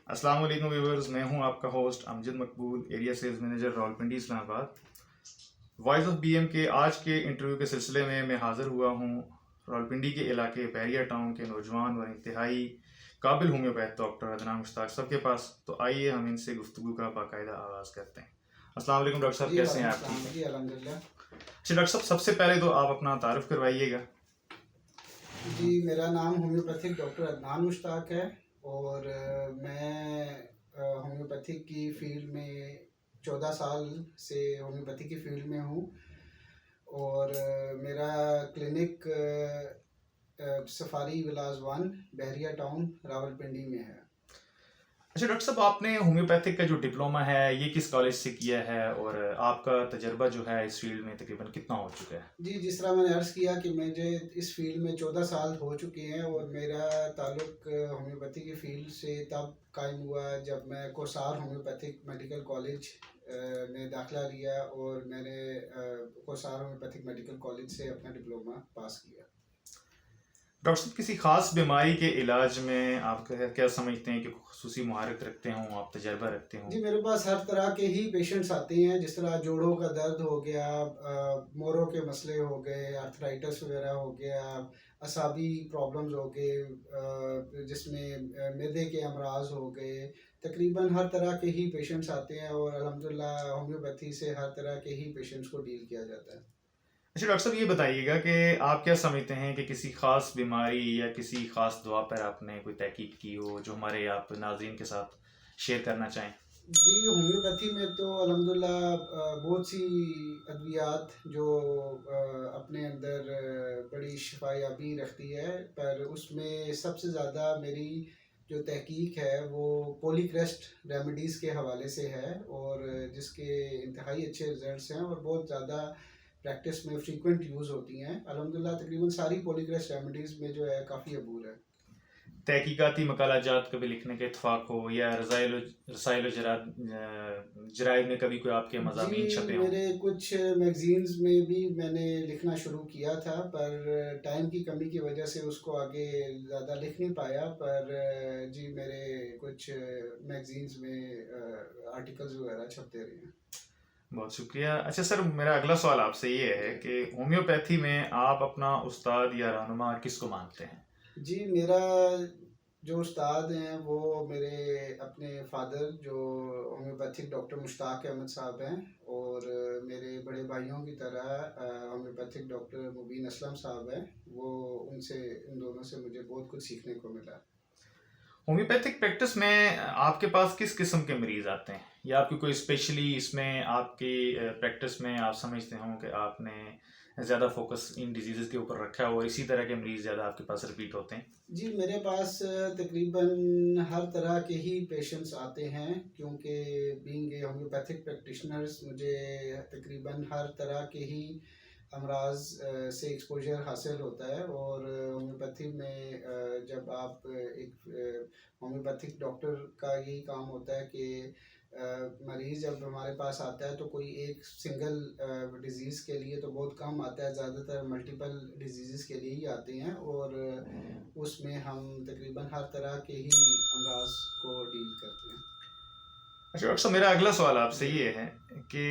अस्सलाम वालेकुम व्यूअर्स, मैं हूं आपका host Amjad Maqbool, area sales manager Rawalpindi Islamabad. Voice of BM के आज के इंटरव्यू के सिलसिले में मैं हाज़िर हुआ हूं रावलपिंडी के इलाके बैरिया टाउन के नौजवान और इंतहाई काबिल होम्योपैथ डॉक्टर अदनान मुश्ताक साहब के पास। तो आइए हम इनसे गुफ्तगू का बाकायदा आगाज़ करते हैं। अस्सलाम वालेकुम डॉक्टर साहब, जी कैसे हैं आप? वालेकुम ठीक सलाम है। जी, अल्हम्दुलिल्लाह। अच्छा डॉक्टर साहब, सबसे पहले तो आप अपना तारुफ करवाइएगा। जी, मेरा नाम होम्योपैथिक डॉक्टर अदनान मुश्ताक है और मैं होम्योपैथिक की फ़ील्ड में 14 साल से होम्योपैथी की फ़ील्ड में हूँ और मेरा क्लिनिक सफारी विलास 1 बहरिया टाउन रावलपिंडी में है। अच्छा डॉक्टर साहब, आपने होम्योपैथिक का जो डिप्लोमा है ये किस कॉलेज से किया है और आपका तजर्बा जो है इस फील्ड में तकरीबन कितना हो चुका है? जी, जिस तरह मैंने अर्ज़ किया कि मुझे इस फ़ील्ड में 14 साल हो चुके हैं और मेरा ताल्लुक़ होम्योपैथी की फ़ील्ड से तब कायम हुआ जब मैं कोसार होम्योपैथिक मेडिकल कॉलेज में दाखिला लिया और मैंने कोसार होम्योपैथिक मेडिकल कॉलेज से अपना डिप्लोमा पास किया। डॉक्टर साहब, किसी खास बीमारी के इलाज में आप क्या समझते हैं कि खुसूसी महारत रखते हों, आप तजर्बा रखते हों? जी, मेरे पास हर तरह के ही पेशेंट्स आते हैं, जिस तरह जोड़ों का दर्द हो गया, मोरों के मसले हो गए, आर्थराइटिस वगैरह हो गया, असाबी प्रॉब्लम्स हो गए, जिसमें मैदे के अमराज हो गए। तकरीबन हर तरह के ही पेशेंट्स आते हैं और अल्हम्दुलिल्लाह होम्योपैथी से हर तरह के ही पेशेंट्स को डील किया जाता है। अच्छा डॉक्टर साहब, ये बताइएगा कि आप क्या समझते हैं कि किसी खास बीमारी या किसी खास दवा पर आपने कोई तहकीक की हो जो हमारे आप नाज़रीन के साथ शेयर करना चाहें? जी, होम्योपैथी में तो अल्हम्दुलिल्लाह बहुत सी अद्वियात जो अपने अंदर बड़ी शिफायाबी रखती है, पर उसमें सबसे ज़्यादा मेरी जो तहकीक है वो पॉलीक्रेस्ट रेमेडीज़ के हवाले से है और जिसके इंतहाई अच्छे रिज़ल्ट्स हैं और बहुत ज़्यादा प्रैक्टिस में फ्रीक्वेंट यूज़ होती हैं। अल्हम्दुलिल्लाह तकरीबन सारी पॉलीक्रेस्ट रेमेडीज़ में जो है काफ़ी अबूर है। तहकीकाती मकालाजात कभी लिखने के इत्फाक हो या रसाइल जराइद में कभी कोई आपके जी, मज़ामीन छपे हों? मेरे कुछ मैगज़ीन्स में भी मैंने लिखना शुरू किया था, पर टाइम की कमी की वजह से उसको आगे ज़्यादा लिख नहीं पाया। पर जी, मेरे कुछ मैगज़ीन्स में आर्टिकल्स वगैरह छपते रहे हैं। बहुत शुक्रिया। अच्छा सर, मेरा अगला सवाल आपसे ये है कि होम्योपैथी में आप अपना उस्ताद या रहनुमा किसको मानते हैं? जी, मेरा जो उस्ताद हैं वो मेरे अपने फ़ादर जो होम्योपैथिक डॉक्टर मुश्ताक अहमद साहब हैं और मेरे बड़े भाइयों की तरह होम्योपैथिक डॉक्टर मुबीन असलम साहब हैं। वो उनसे इन दोनों से मुझे बहुत कुछ सीखने को मिला। होम्योपैथिक प्रैक्टिस में आपके पास किस किस्म के मरीज आते हैं या आपकी कोई स्पेशली इसमें आपकी प्रैक्टिस में आप समझते हो कि आपने ज़्यादा फोकस इन डिजीज़ के ऊपर रखा है और इसी तरह के मरीज ज़्यादा आपके पास रिपीट होते हैं? जी, मेरे पास तकरीबन हर तरह के ही पेशेंट्स आते हैं क्योंकि बीइंग ए होम्योपैथिक प्रैक्टिशनर्स मुझे तकरीबन हर तरह के ही अमराज से एक्सपोजर हासिल होता है और होम्योपैथी में जब आप एक होम्योपैथिक डॉक्टर का यही काम होता है कि मरीज़ जब हमारे पास आता है तो कोई एक सिंगल डिज़ीज़ के लिए तो बहुत कम आता है, ज़्यादातर मल्टीपल डिजीज़ के लिए ही आते हैं और उसमें हम तकरीबन हर तरह के ही अमराज को डील करते हैं। अच्छा डॉक्टर साहब, मेरा अगला सवाल आपसे जी। ये है कि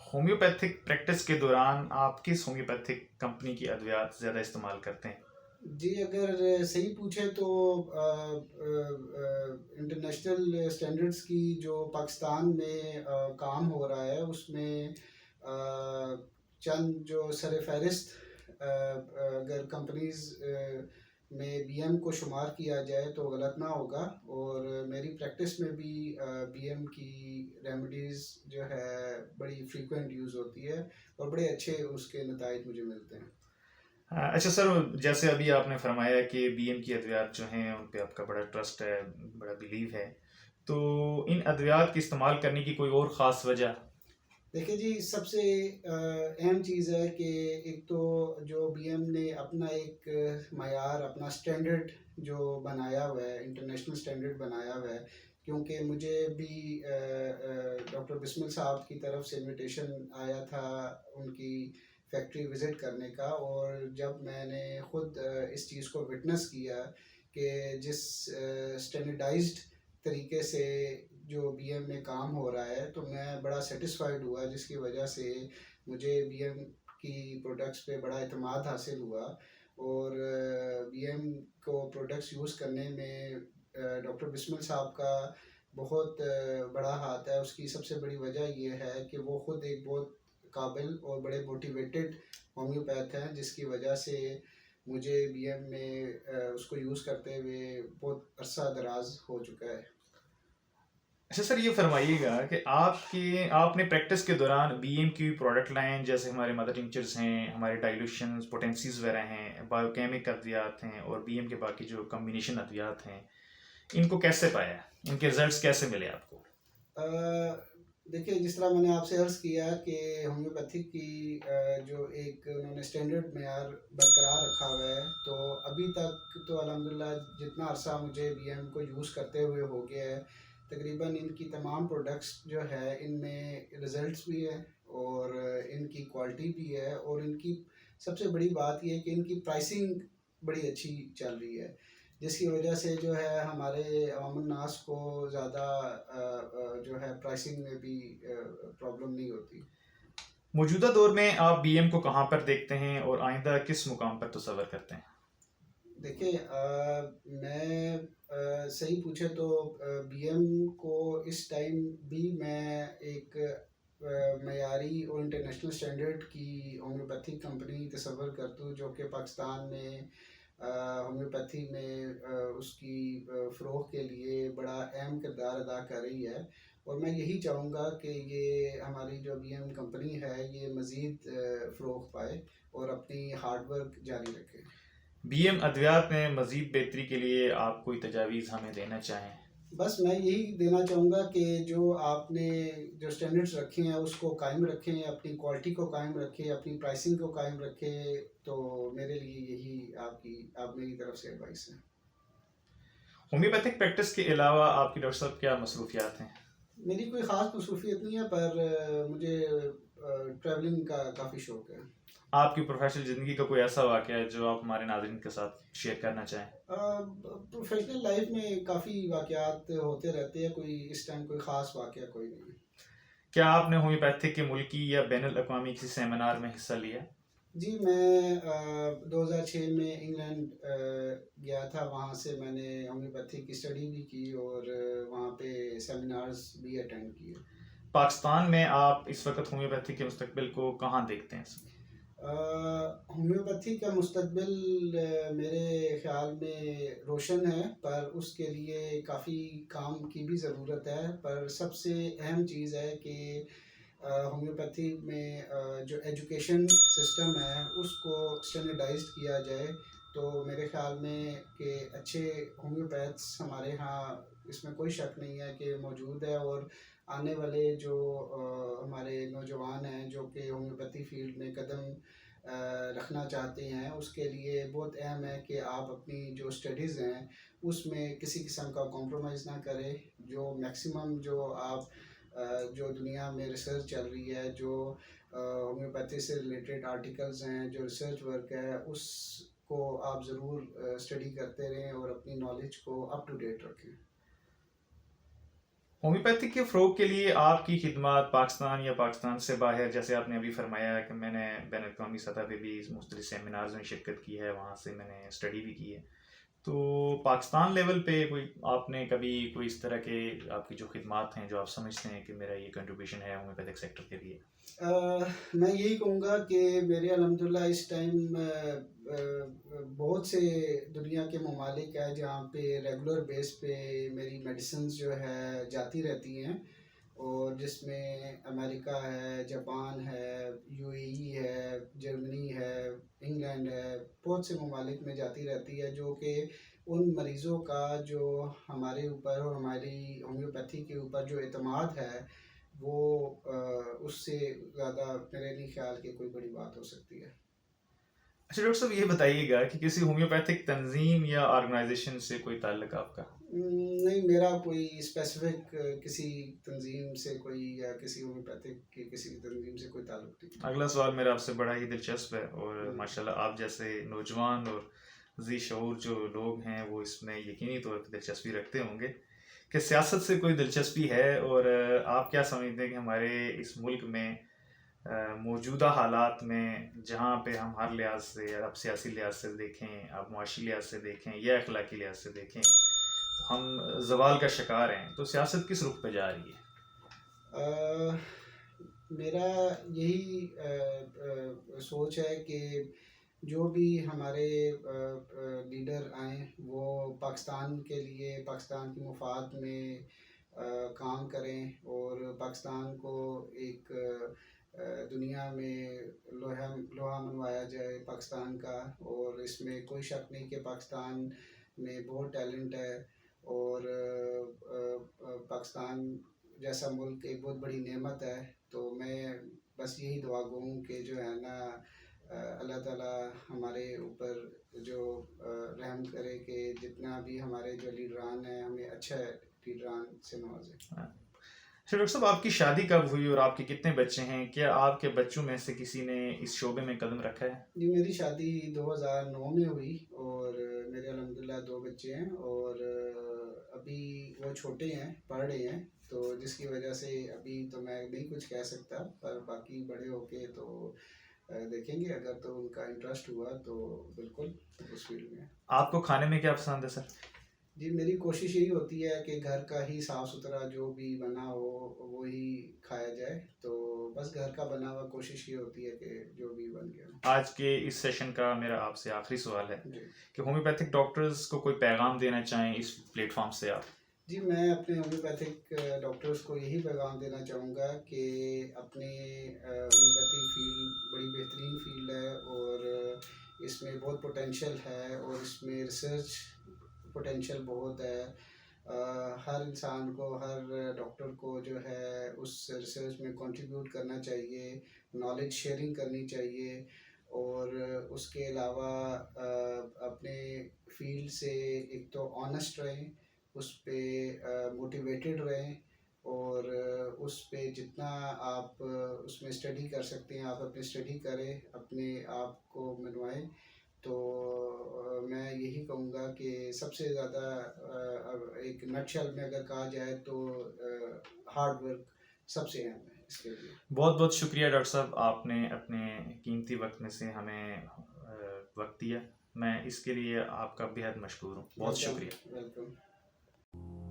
होम्योपैथिक प्रैक्टिस के दौरान आप किस होम्योपैथिक कंपनी की अद्वियात ज़्यादा इस्तेमाल करते हैं? जी, अगर सही पूछे तो इंटरनेशनल स्टैंडर्ड्स की जो पाकिस्तान में काम हो रहा है उसमें चंद जो सरफ़हरिस्त अगर कंपनीज़ में बीएम को शुमार किया जाए तो गलत ना होगा और मेरी प्रैक्टिस में भी बीएम की रेमेडीज़ जो है बड़ी फ्रीक्वेंट यूज़ होती है और बड़े अच्छे उसके नताइज मुझे मिलते हैं। अच्छा सर, जैसे अभी आपने फरमाया कि बीएम की अद्वियात जो हैं उन पे आपका बड़ा ट्रस्ट है, बड़ा बिलीव है, तो इन अद्वियात के इस्तेमाल करने की कोई और ख़ास वजह? देखिए जी, सबसे अहम चीज़ है कि एक तो जो बीएम ने अपना एक मयार, अपना स्टैंडर्ड जो बनाया हुआ है, इंटरनेशनल स्टैंडर्ड बनाया हुआ है। क्योंकि मुझे भी डॉक्टर बिस्मिल साहब की तरफ से इनविटेशन आया था उनकी फैक्ट्री विज़िट करने का और जब मैंने ख़ुद इस चीज़ को विटनेस किया कि जिस स्टैंडर्डाइज्ड तरीके से जो बीएम में काम हो रहा है, तो मैं बड़ा सेटिस्फाइड हुआ, जिसकी वजह से मुझे बीएम की प्रोडक्ट्स पे बड़ा इत्मीनान हासिल हुआ। और बीएम को प्रोडक्ट्स यूज़ करने में डॉक्टर बिस्मिल साहब का बहुत बड़ा हाथ है। उसकी सबसे बड़ी वजह ये है कि वो ख़ुद एक बहुत काबिल और बड़े मोटिवेटेड होम्योपैथ हैं, जिसकी वजह से मुझे बीएम में उसको यूज़ करते हुए बहुत अरसा दराज हो चुका है। अच्छा सर, ये फरमाइएगा कि आपने प्रैक्टिस के दौरान बीएम की प्रोडक्ट लाइन, जैसे हमारे मदर टिंचर्स हैं, हमारे डाइल्यूशंस, पोटेंसीज वगैरह हैं, बायोकेमिक अद्वियात हैं और बीएम के बाकी जो कम्बिनेशन अद्वियात हैं, इनको कैसे पाया? इनके रिजल्ट्स कैसे मिले आपको? देखिए, जिस तरह मैंने आपसे अर्ज़ किया कि होम्योपैथी की जो एक उन्होंने स्टैंडर्ड मेयार बरकरार रखा हुआ है, तो अभी तक तो अल्हम्दुलिल्लाह जितना अरसा मुझे बीएम को यूज़ करते हुए हो गया है, तकरीबन इनकी तमाम प्रोडक्ट्स जो है इनमें रिज़ल्ट्स भी है और इनकी क्वालिटी भी है, और इनकी सबसे बड़ी बात ये है कि इनकी प्राइसिंग बड़ी अच्छी चल रही है, जिसकी वजह से जो है हमारे अवामुन नास को ज़्यादा जो है प्राइसिंग में भी प्रॉब्लम नहीं होती। मौजूदा दौर में आप बीएम को कहाँ पर देखते हैं और आइंदा किस मुकाम पर तसव्वुर करते हैं? देखिए, मैं सही पूछे तो बीएम को इस टाइम भी मैं एक मयारी और इंटरनेशनल स्टैंडर्ड की होम्योपैथी कंपनी तसव्वुर करता हूँ, जो कि पाकिस्तान में होम्योपैथी में उसकी फ़रोग़ के लिए बड़ा अहम किरदार अदा कर रही है। और मैं यही चाहूँगा कि ये हमारी जो बीएम कंपनी है ये मज़ीद फ़रोग़ पाए और अपनी हार्ड वर्क जारी रखे। बीएम अद्वियात में मज़ीद बेहतरी के लिए आप कोई तजावीज़ हमें देना चाहें? बस मैं यही देना चाहूँगा कि जो आपने जो स्टैंडर्ड्स रखे हैं उसको कायम रखें, अपनी क्वालिटी को कायम रखें, अपनी प्राइसिंग को कायम रखें। तो मेरे लिए यही आप मेरी तरफ से एडवाइस है। होम्योपैथिक प्रैक्टिस के अलावा आपकी डॉक्टर साहब क्या मसरूफियात हैं? मेरी कोई ख़ास मसरूफियत नहीं है, पर मुझे ट्रैवलिंग का काफ़ी शौक़ है। आपकी प्रोफेशनल ज़िंदगी का कोई ऐसा वाक़या है जो आप हमारे नाज़रीन के साथ शेयर करना चाहें? प्रोफेशनल लाइफ में काफ़ी वाक़यात होते रहते हैं, कोई इस टाइम कोई ख़ास वाक़या कोई नहीं है। क्या आपने होम्योपैथिक के मुल्की या बैनुल अक़वामी किसी सेमिनार में हिस्सा लिया? जी, मैं 2006 में इंग्लैंड गया था। वहाँ से मैंने होम्योपैथी की स्टडी भी की और वहाँ पे सेमिनार्स भी अटेंड किए। पाकिस्तान में आप इस वक्त होम्योपैथी के मुस्तकबिल को कहाँ देखते हैं? होम्योपैथी का मुस्तकबिल मेरे ख़्याल में रोशन है, पर उसके लिए काफ़ी काम की भी ज़रूरत है। पर सबसे अहम चीज़ है कि होम्योपैथी में जो एजुकेशन सिस्टम है उसको स्टैंडर्डाइज्ड किया जाए, तो मेरे ख़्याल में कि अच्छे होम्योपैथ्स हमारे यहाँ, इसमें कोई शक नहीं है कि मौजूद है। और आने वाले जो हमारे नौजवान हैं जो कि होम्योपैथी फील्ड में कदम रखना चाहते हैं, उसके लिए बहुत अहम है कि आप अपनी जो स्टडीज़ हैं उसमें किसी किस्म का कॉम्प्रोमाइज़ ना करें। जो मैक्सिमम जो आप जो दुनिया में रिसर्च चल रही है, जो होम्योपैथी से रिलेटेड आर्टिकल्स हैं, जो रिसर्च वर्क है, उसको आप ज़रूर स्टडी करते रहें और अपनी नॉलेज को अप टू डेट रखें। होम्योपैथी के फ़रोग़ के लिए आपकी खिदमत पाकिस्तान या पाकिस्तान से बाहर, जैसे आपने अभी फरमाया कि मैंने बैनुल-अक़वामी सतह पे भी मुख्तलिफ़ सेमिनार्स में शिरकत की है, वहाँ से मैंने स्टडी भी की है। तो पाकिस्तान लेवल पे कोई आपने कभी कोई इस तरह के आपकी जो खिदमत हैं जो आप समझते हैं कि मेरा ये कंट्रीब्यूशन है होम्योपैथिक सेक्टर के लिए? मैं यही कहूँगा कि मेरे अल्हम्दुलिल्लाह इस टाइम बहुत से दुनिया के ममालिक हैं जहाँ पे रेगुलर बेस पे मेरी मेडिसिन्स जो है जाती रहती हैं, और जिसमें अमेरिका है, जापान है, यूएई है, जर्मनी है, इंग्लैंड है, बहुत से ममालिक में जाती रहती है, जो कि उन मरीज़ों का जो हमारे ऊपर और हमारी होम्योपैथी के ऊपर जो एतमाद है, वो उससे ज़्यादा मेरे नहीं ख्याल कि कोई बड़ी बात हो सकती है। अच्छा डॉक्टर साहब, ये बताइएगा कि किसी होम्योपैथिक तंजीम या ऑर्गेनाइजेशन से कोई ताल्लुक आपका? नहीं, मेरा कोई स्पेसिफिक किसी तंजीम से कोई या किसी होम्योपैथिक की किसी तंजीम से कोई ताल्लुक नहीं। अगला सवाल मेरा आपसे बड़ा ही दिलचस्प है, और माशाल्लाह आप जैसे नौजवान और ज़ी शऊर जो लोग हैं वो इसमें यकीनी तौर पर दिलचस्पी रखते होंगे कि सियासत से कोई दिलचस्पी है, और आप क्या समझते हैं कि हमारे इस मुल्क में मौजूदा हालात में, जहाँ पे हम हर लिहाज से, अब सियासी लिहाज से देखें, अब मुआशी लिहाज से देखें या अखलाकी लिहाज से देखें, तो हम जवाल का शिकार हैं, तो सियासत किस रुख पे जा रही है? मेरा यही सोच है कि जो भी हमारे लीडर आए वो पाकिस्तान के लिए, पाकिस्तान की मुफाद में काम करें और पाकिस्तान को एक दुनिया में लोहा मनवाया जाए पाकिस्तान का। और इसमें कोई शक नहीं कि पाकिस्तान में बहुत टैलेंट है, और पाकिस्तान जैसा मुल्क एक बहुत बड़ी नेमत है। तो मैं बस यही दुआ गो हूँ कि जो है ना, अल्लाह ताला हमारे ऊपर जो रहम करे कि जितना भी हमारे जो लीडरान हैं हमें अच्छा लीडरान से नवाजे। अच्छा डॉक्टर साहब, आपकी शादी कब हुई और आपके कितने बच्चे हैं? क्या आपके बच्चों में से किसी ने इस शोबे में कदम रखा है? जी, मेरी शादी 2009 में हुई और मेरे अल्हम्दुलिल्लाह 2 बच्चे हैं। और अभी वो छोटे हैं, पढ़ रहे हैं, तो जिसकी वजह से अभी तो मैं नहीं कुछ कह सकता, पर बाकी बड़े होके तो देखेंगे। अगर तो उनका इंटरेस्ट हुआ तो बिल्कुल उस फील्ड में। आपको खाने में क्या पसंद है सर? जी, मेरी कोशिश यही होती है कि घर का ही साफ़ सुथरा जो भी बना हो वो ही खाया जाए। तो बस घर का बना हुआ कोशिश ये होती है कि जो भी बन गया। आज के इस सेशन का मेरा आपसे आखिरी सवाल है जी कि होम्योपैथिक डॉक्टर्स को कोई पैगाम देना चाहें इस प्लेटफॉर्म से आप? जी, मैं अपने होम्योपैथिक डॉक्टर्स को यही पैगाम देना चाहूँगा कि अपने होम्योपैथिक फील्ड बड़ी बेहतरीन फील्ड है, और इसमें बहुत पोटेंशियल है, और इसमें रिसर्च पोटेंशियल बहुत है। हर इंसान को, हर डॉक्टर को जो है उस रिसर्च में कंट्रीब्यूट करना चाहिए, नॉलेज शेयरिंग करनी चाहिए। और उसके अलावा अपने फील्ड से एक तो ऑनेस्ट रहें, उस पे मोटिवेटेड रहें, और उस पे जितना आप उसमें स्टडी कर सकते हैं आप अपनी स्टडी करें, अपने आप को मनवाएं। तो मैं यही कहूँगा कि सबसे ज़्यादा एक नटशल में अगर कहा जाए तो हार्ड वर्क सबसे अहम है इसके लिए। बहुत बहुत शुक्रिया डॉक्टर साहब, आपने अपने कीमती वक्त में से हमें वक्त दिया। मैं इसके लिए आपका बेहद मशकूर हूँ। बहुत शुक्रिया। वेलकम।